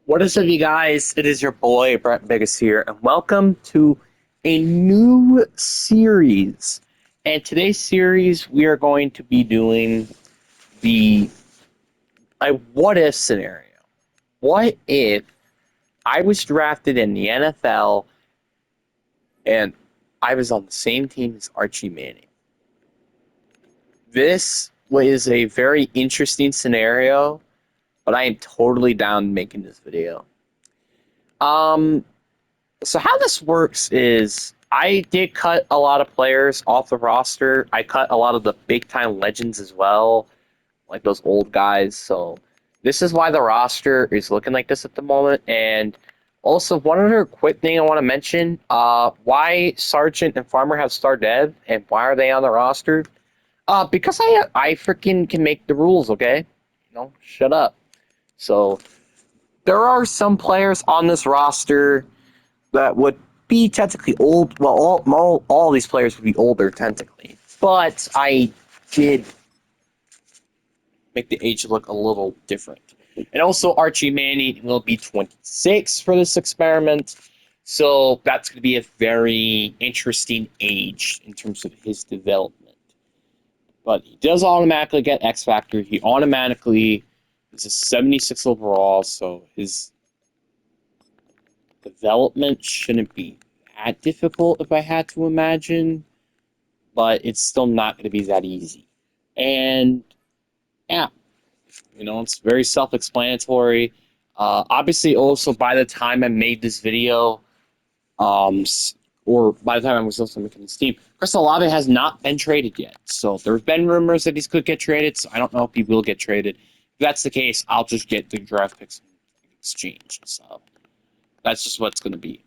What is up, you guys? It is your boy, Brett Biggest here, and welcome to a new series. And today's series, we are going to be doing the a what if scenario. What if I was drafted in the NFL and I was on the same team as Archie Manning? This was a very interesting scenario, but I am totally down making this video. Um, So how this works is I did cut a lot of players off the roster. I cut a lot of the big time legends as well, like those old guys. So this is why the roster is looking like this at the moment. And also one other quick thing I want to mention: why Sergeant and Farmer have star dev, and why are they on the roster? Because I freaking can make the rules. Okay, shut up. So there are some players on this roster that would be technically old. Well, all these players would be older technically, but I did make the age look a little different. And also, Archie Manning will be 26 for this experiment, so that's going to be a very interesting age in terms of his development. But he does automatically get X Factor. He automatically is a 76 overall, so his development shouldn't be that difficult if I had to imagine, but it's still not going to be that easy. And yeah, it's very self-explanatory. Obviously, also by the time I made this video, um, or by the time I was also making this team, Chris Olave has not been traded yet. So there's been rumors that he could get traded. So I don't know if he will get traded. If that's the case, I'll just get the draft picks exchanged. So that's just what it's going to be.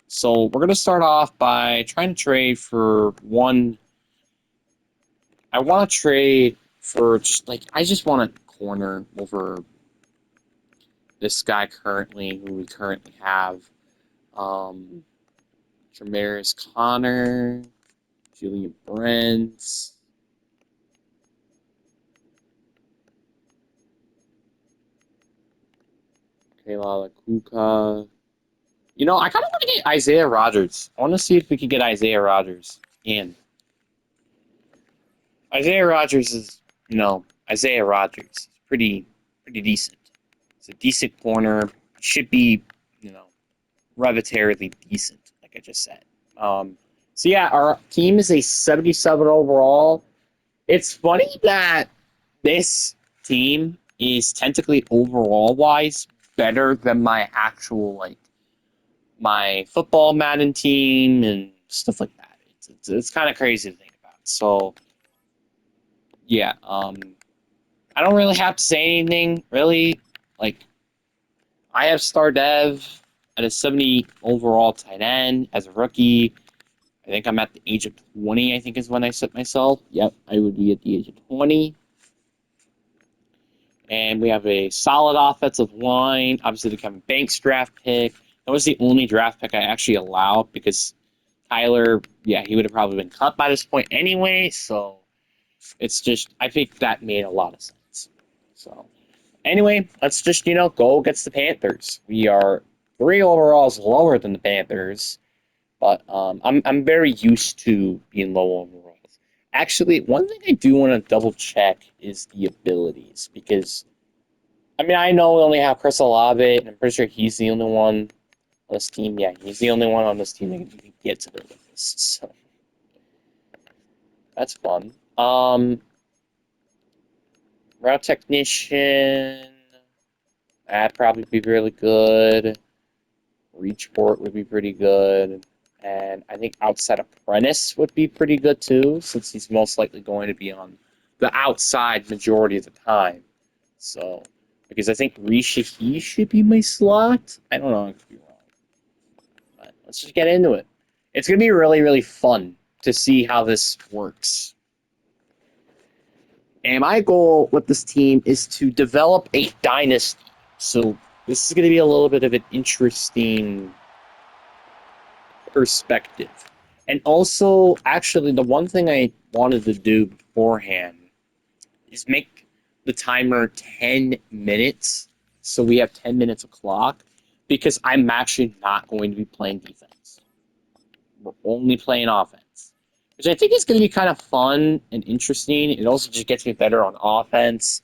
So we're going to start off by trying to trade for one. I want to trade for I just want a corner over this guy who we currently have. Um, Tremarius Connor, Julian Brent, Kayla Kuka. I kind of want to get Isaiah Rodgers. I want to see if we can get Isaiah Rodgers in. Isaiah Rodgers is, Isaiah Rodgers. Pretty decent. It's a decent corner. Should be, you know, relatively decent, like I just said. So yeah, our team is a 77 overall. It's funny that this team is technically overall wise better than my actual my football Madden team and stuff like that. It's kind of crazy to think about. So yeah, I don't really have to say anything really. Like I have Star Dev at a 70 overall tight end as a rookie. I think I'm at the age of 20, I think is when I set myself. Yep, I would be at the age of 20. And we have a solid offensive line. Obviously, the Kevin Banks draft pick. That was the only draft pick I actually allowed because Tyler, yeah, he would have probably been cut by this point anyway. So it's just, I think that made a lot of sense. So anyway, let's just, go against the Panthers. We are 3 overalls lower than the Panthers. But I'm very used to being low overalls. Actually, one thing I do want to double check is the abilities because I know we only have Chris Olave, and I'm pretty sure he's the only one on this team. Yeah, he's the only one on this team that can get to the list. So that's fun. Route technician, that'd probably be really good. Reach port would be pretty good. And I think outside apprentice would be pretty good too, since he's most likely going to be on the outside majority of the time. So, because I think he should be my slot. I don't know, I could be wrong. But let's just get into it. It's going to be really, really fun to see how this works. And my goal with this team is to develop a dynasty. So, this is going to be a little bit of an interesting perspective. And also, actually, the one thing I wanted to do beforehand is make the timer 10 minutes so we have 10 minutes of clock, because I'm actually not going to be playing defense. We're only playing offense, which I think is going to be kind of fun and interesting. It also just gets me better on offense.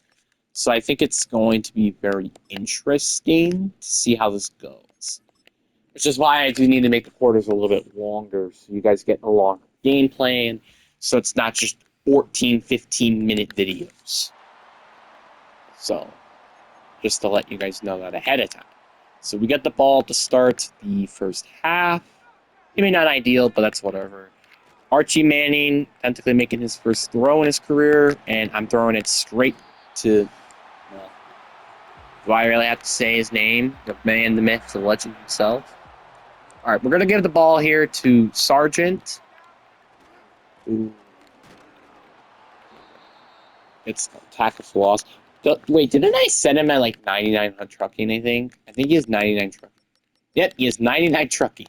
So I think it's going to be very interesting to see how this goes. Which is why I do need to make the quarters a little bit longer so you guys get a longer game plan. So it's not just 14, 15-minute videos. So just to let you guys know that ahead of time. So we get the ball to start the first half. Maybe not ideal, but that's whatever. Archie Manning technically making his first throw in his career, and I'm throwing it straight to... Well, do I really have to say his name? The man, the myth, the legend himself. All right, we're going to give the ball here to Sargent. Ooh. It's tackle for loss. Wait, didn't I send him at like 99 on trucking, I think? I think he has 99 trucking. Yep, he has 99 trucking.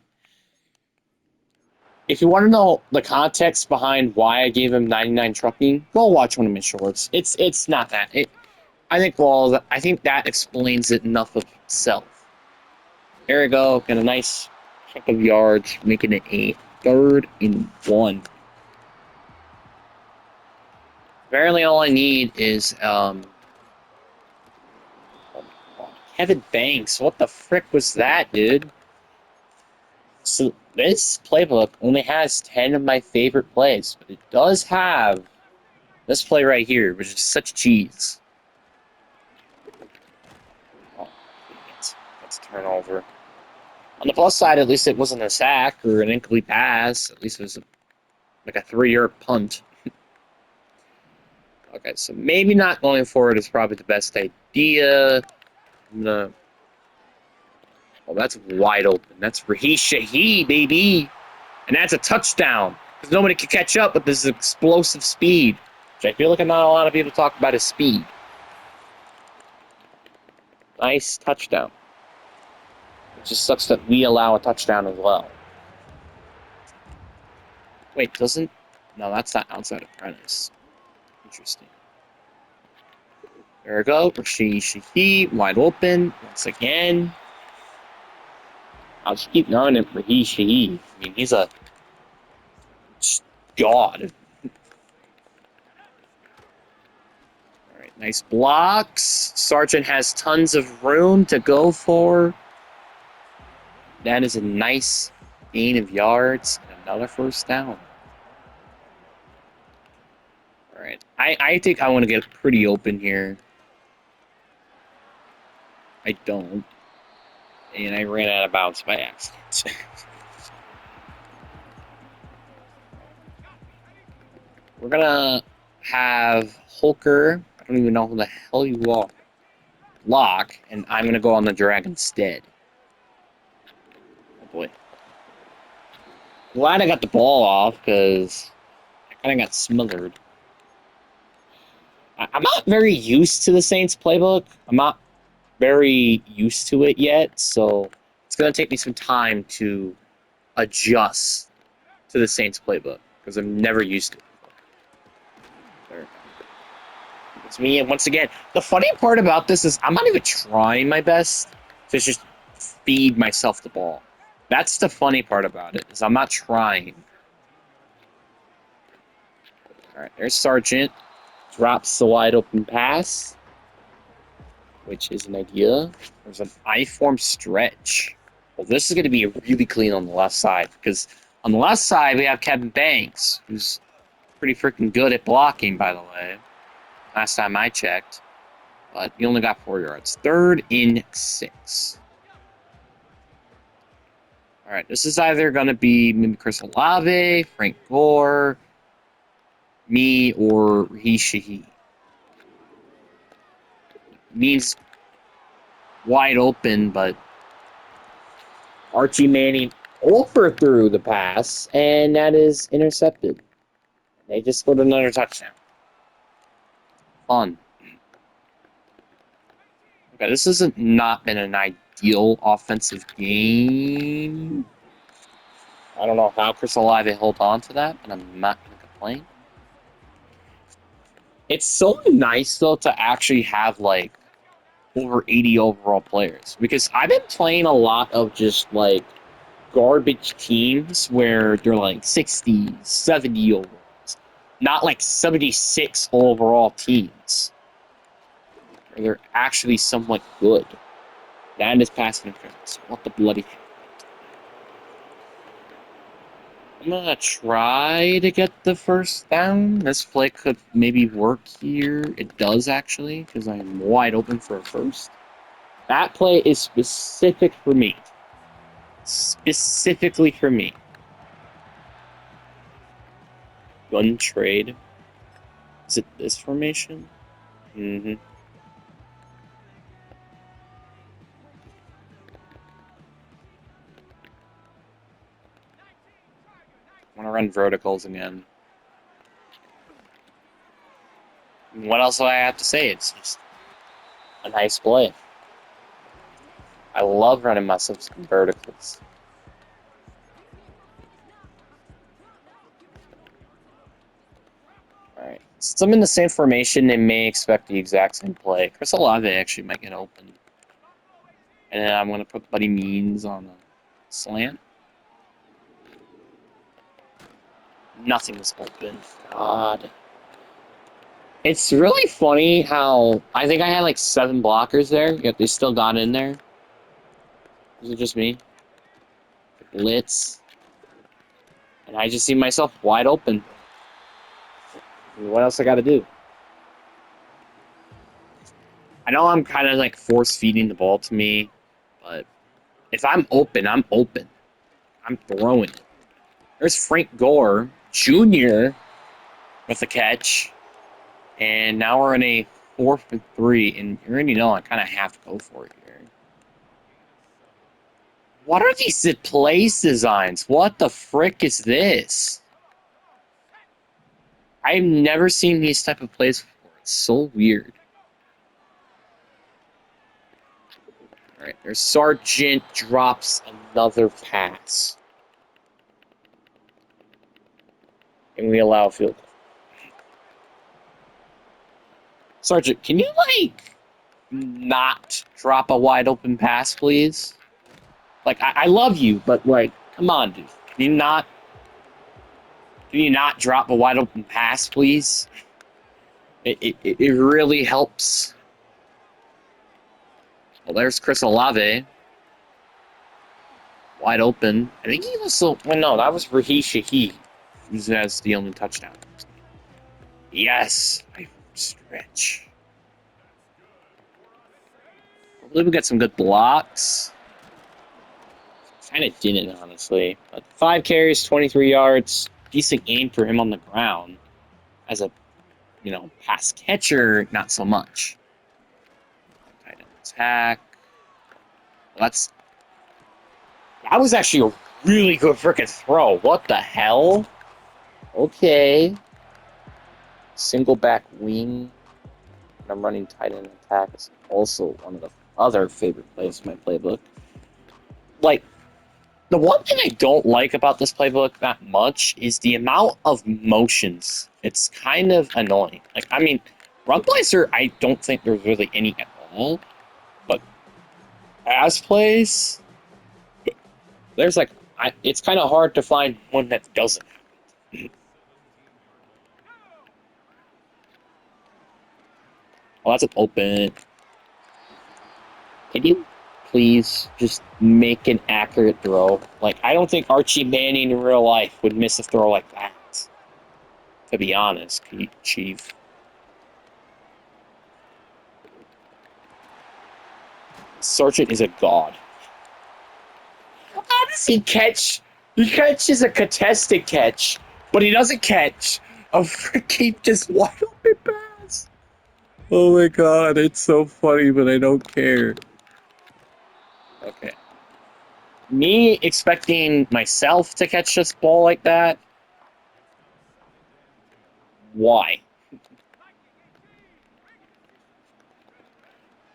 If you want to know the context behind why I gave him 99 trucking, go watch one of my shorts. It's not that. I think that explains it enough of itself. There we go. Got a nice chunk of yards, making it a 3rd and 1. Apparently all I need is oh my God. Kevin Banks. What the frick was that, dude? So this playbook only has 10 of my favorite plays, but it does have this play right here, which is such cheese. Oh, that's a turnover. On the plus side, at least it wasn't a sack or an incomplete pass. At least it was like a 3-yard punt. Okay, so maybe not going forward is probably the best idea. I'm gonna... Oh, that's wide open. That's Raheem Shaheed, baby. And that's a touchdown. Because nobody can catch up with this explosive speed. Which I feel like not a lot of people talk about his speed. Nice touchdown. It just sucks that we allow a touchdown as well. Wait, doesn't... No, that's not outside apprentice. Interesting. There we go. Raheem Shaheed, wide open. Once again. I'll just keep knowing it, Raheem Shaheed. I mean, he's a god. All right, nice blocks. Sargent has tons of room to go for. That is a nice gain of yards and another first down. All right, I think I want to get pretty open here. I don't. And I ran out of bounds by accident. We're going to have Holker. I don't even know who the hell you are. Lock, and I'm going to go on the drag instead. Oh, boy. Glad I got the ball off, because I kind of got smothered. I'm not very used to the Saints playbook. I'm not very used to it yet, so it's going to take me some time to adjust to the Saints playbook, because I'm never used to it before. There. It's me, and once again, the funny part about this is I'm not even trying my best to just feed myself the ball. That's the funny part about it, is I'm not trying. All right, there's Sargent. Drops the wide open pass, which is an idea. There's an I-form stretch. Well, this is going to be really clean on the left side, because on the left side, we have Kevin Banks, who's pretty freaking good at blocking, by the way. Last time I checked. But he only got 4 yards. 3rd and 6. All right, this is either going to be maybe Chris Olave, Frank Gore, me, or Raheem Shaheed. Means wide open, but Archie Manning overthrew the pass, and that is intercepted. They just scored another touchdown. Fun. Okay, this has not been an ideal offensive game. I don't know how Chris Olave held on to that, but I'm not going to complain. It's so nice, though, to actually have, like, over 80 overall players. Because I've been playing a lot of just like garbage teams where they're like 60, 70 overalls. Not like 76 overall teams. Where they're actually somewhat good. That is passing interference. What the bloody hell? I'm gonna try to get the first down. This play could maybe work here. It does actually, because I'm wide open for a first. That play is specific for me. Specifically for me. Gun trade. Is it this formation? Mm-hmm. I want to run verticals again. What else do I have to say? It's just a nice play. I love running myself some verticals. Alright. Since I'm in the same formation, they may expect the exact same play. Chris Olave actually might get open. And then I'm going to put Buddy Means on a slant. Nothing was open. God. It's really funny how I think I had like 7 blockers there, yet they still got in there. Is it just me? Blitz. And I just see myself wide open. What else I got to do? I know I'm kind of like force feeding the ball to me, but if I'm open, I'm open. I'm throwing it. There's Frank Gore Jr. with the catch. And now we're in a 4th and 3, and you already know I kind of have to go for it here. What are these place designs? What the frick is this? I've never seen these type of plays before. It's so weird. Alright, there's Sargent drops another pass. And we allow a field goal. Sargent, can you, like, not drop a wide open pass, please? Like, I love you, but, like, come on, dude. Can you not drop a wide open pass, please? It really helps. Well, there's Chris Olave. Wide open. I think he also... Well, no, that was Raheem Shaheed, who has the only touchdown. Yes! I stretch. I believe we got some good blocks. Kind of didn't, honestly. But 5 carries, 23 yards. Decent game for him on the ground. As a, pass catcher, not so much. Tight end attack. Well, that was actually a really good freaking throw. What the hell? Okay. Single back wing. And I'm running tight end attack. It's also one of the other favorite plays in my playbook. Like, the one thing I don't like about this playbook that much is the amount of motions. It's kind of annoying. Like, I mean, run plays I don't think there's really any at all. But pass plays, there's like, it's kind of hard to find one that doesn't. Well, that's an open. Can you please just make an accurate throw? Like, I don't think Archie Manning in real life would miss a throw like that. To be honest, Chief. Sargent is a god. How does he catch? He catches a contested catch, but he doesn't catch a freaking just wide open pass. Oh my god, it's so funny, but I don't care. Okay. Me expecting myself to catch this ball like that? Why?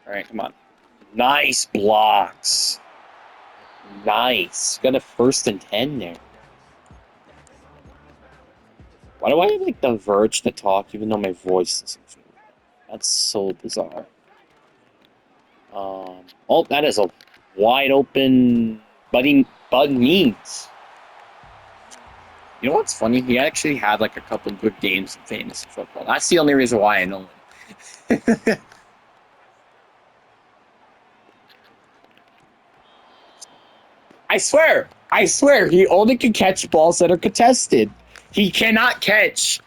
Alright, come on. Nice blocks. Nice. Got a 1st and 10 there. Why do I have, like, the verge to talk even though my voice isn't? That's so bizarre. Oh, that is a wide open Bud Means. You know what's funny? He actually had like a couple good games in fantasy football. That's the only reason why I know him. I swear, he only can catch balls that are contested. He cannot catch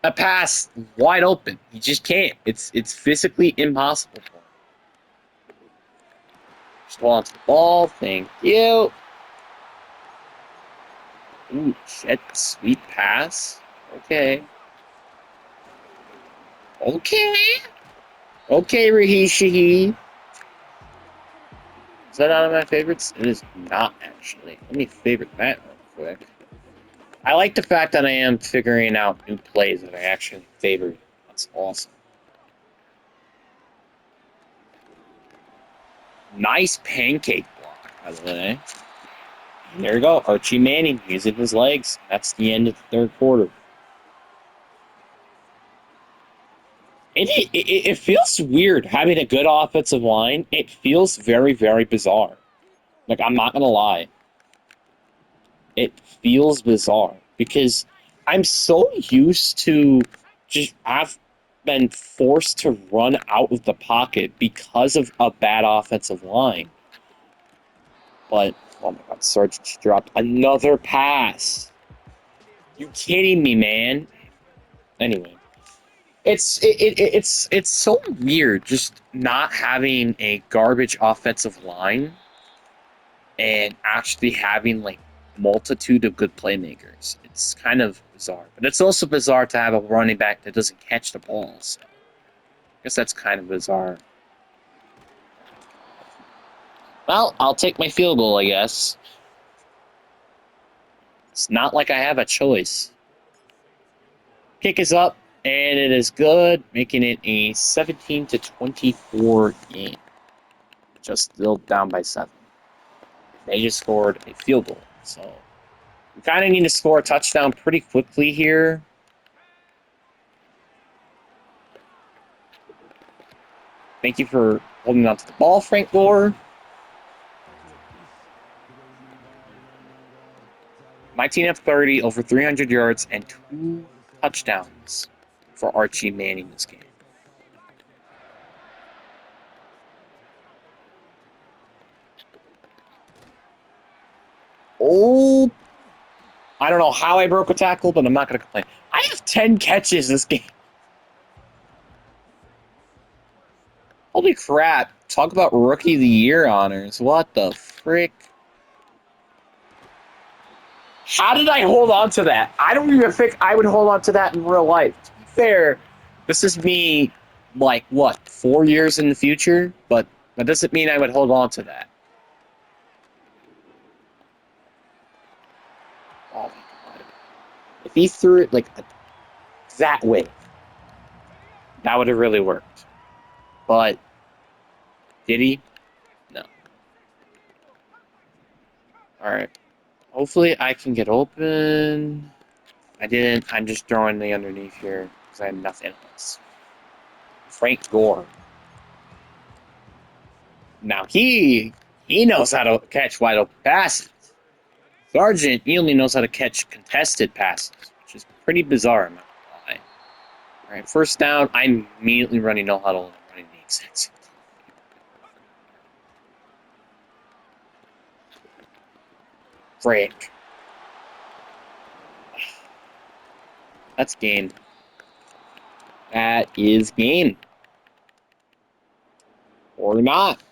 a pass wide open. He just can't. It's physically impossible for him. Just hold on to the ball. Thank you. Ooh, shit. Sweet pass. Okay. Okay. Okay, Raheem. Is that out of my favorites? It is not, actually. Let me favorite that real quick. I like the fact that I am figuring out new plays that I actually favor. That's awesome. Nice pancake block, by the way. There you go. Archie Manning using his legs. That's the end of the third quarter. It feels weird having a good offensive line. It feels very, very bizarre. Like, I'm not going to lie. It feels bizarre because I'm so used to just I've been forced to run out of the pocket because of a bad offensive line. But oh my god, Sarge just dropped another pass. You kidding me, man? Anyway, it's so weird just not having a garbage offensive line and actually having like multitude of good playmakers. It's kind of bizarre, but it's also bizarre to have a running back that doesn't catch the ball. So I guess that's kind of bizarre. Well, I'll take my field goal, I guess. It's not like I have a choice. Kick is up, and it is good, making it a 17-24 game. Just still down by 7. They just scored a field goal, so we kind of need to score a touchdown pretty quickly here. Thank you for holding on to the ball, Frank Gore. My team have 30, over 300 yards, and 2 touchdowns for Archie Manning this game. Oh, I don't know how I broke a tackle, but I'm not going to complain. I have 10 catches this game. Holy crap. Talk about Rookie of the Year honors. What the frick? How did I hold on to that? I don't even think I would hold on to that in real life. To be fair, this is me, like, what, 4 years in the future? But that doesn't mean I would hold on to that. Oh my god. If he threw it, like, that way, that would have really worked. But, did he? No. Alright. Hopefully I can get open. I didn't. I'm just throwing the underneath here because I have nothing else. Frank Gore. Now he knows how to catch wide open passes. Sargent, he only knows how to catch contested passes, which is pretty bizarre, I'm not gonna lie. Alright, first down, I'm immediately running no huddle and I'm running the exact. Frick. That's game. That is game. Or not.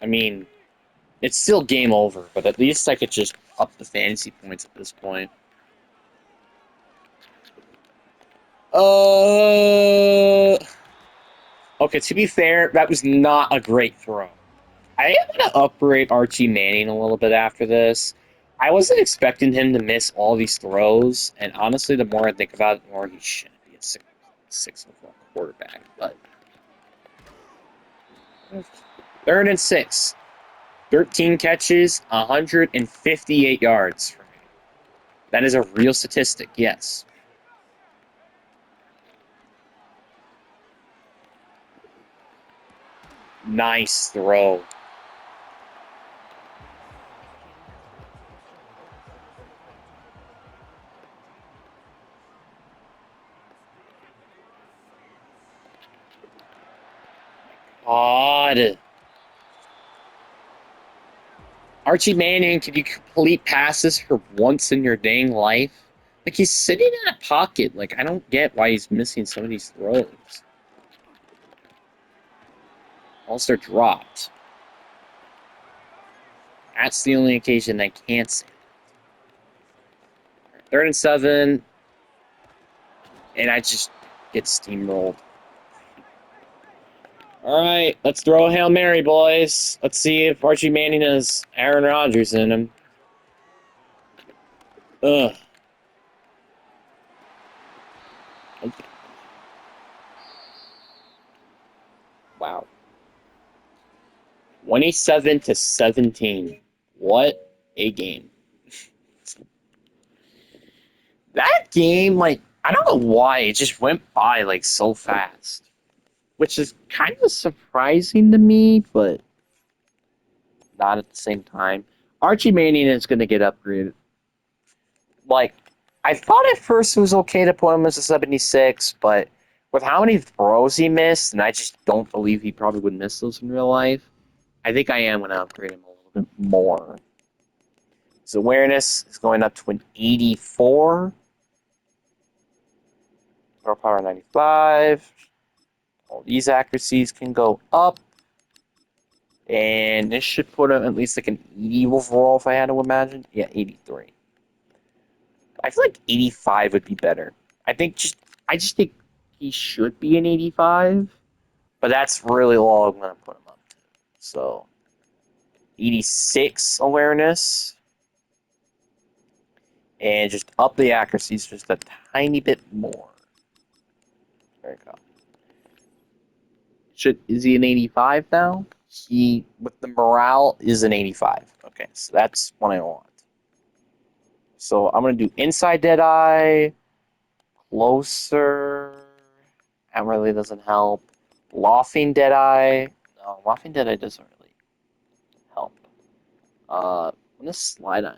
I mean, it's still game over, but at least I could just up the fantasy points at this point. Okay, to be fair, that was not a great throw. I am going to upgrade Archie Manning a little bit after this. I wasn't expecting him to miss all these throws, and honestly, the more I think about it, the more he shouldn't be a six overall quarterback. But 3rd and 6, 13 catches, 158 yards for me. That is a real statistic, yes. Nice throw. God. Archie Manning, can you complete passes for once in your dang life? Like, he's sitting in a pocket. Like, I don't get why he's missing some of these throws. Also dropped. That's the only occasion I can't say. 3rd and 7, and I just get steamrolled. All right, let's throw a Hail Mary, boys. Let's see if Archie Manning has Aaron Rodgers in him. Ugh. Wow. 27-17. What a game. That game, like, I don't know why, it just went by, like, so fast. Which is kind of surprising to me, but not at the same time. Archie Manning is going to get upgraded. Like, I thought at first it was okay to put him as a 76, but with how many throws he missed, and I just don't believe he probably would miss those in real life, I think I am going to upgrade him a little bit more. His awareness is going up to an 84. Throw power 95. All these accuracies can go up. And this should put him at least like an 80 overall if I had to imagine. Yeah, 83. I feel like 85 would be better. I just think he should be an 85, but that's really low I'm gonna put him up to. So 86 awareness. And just up the accuracies just a tiny bit more. There you go. Is he an 85 now? He with the morale is an 85. Okay, so that's what I want. So I'm gonna do inside Deadeye, closer. That really doesn't help. Laughing Deadeye. No, Laughing Deadeye doesn't really help. I'm gonna slide on.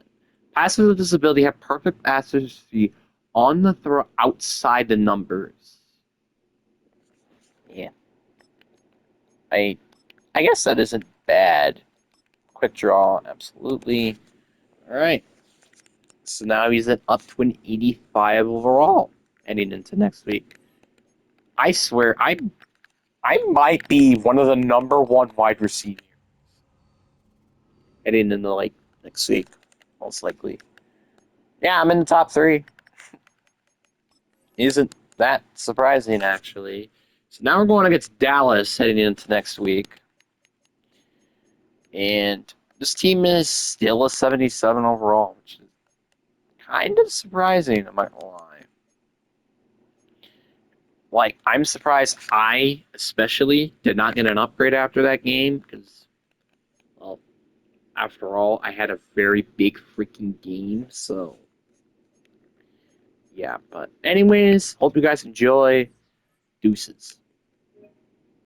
Passers with disability have perfect accuracy on the throw outside the numbers. Yeah. I I guess that isn't bad. Quick draw, absolutely. All right. So now he's at up to an 85 overall heading into next week. I swear, I might be one of the number one wide receivers heading into like next week, most likely. Yeah, I'm in the top 3. Isn't that surprising, actually? So now we're going against Dallas heading into next week. And this team is still a 77 overall, which is kind of surprising, I'm not gonna lie. Like, I'm surprised I, especially, did not get an upgrade after that game, because, well, after all, I had a very big freaking game, so, yeah. But anyways, hope you guys enjoy. Deuces.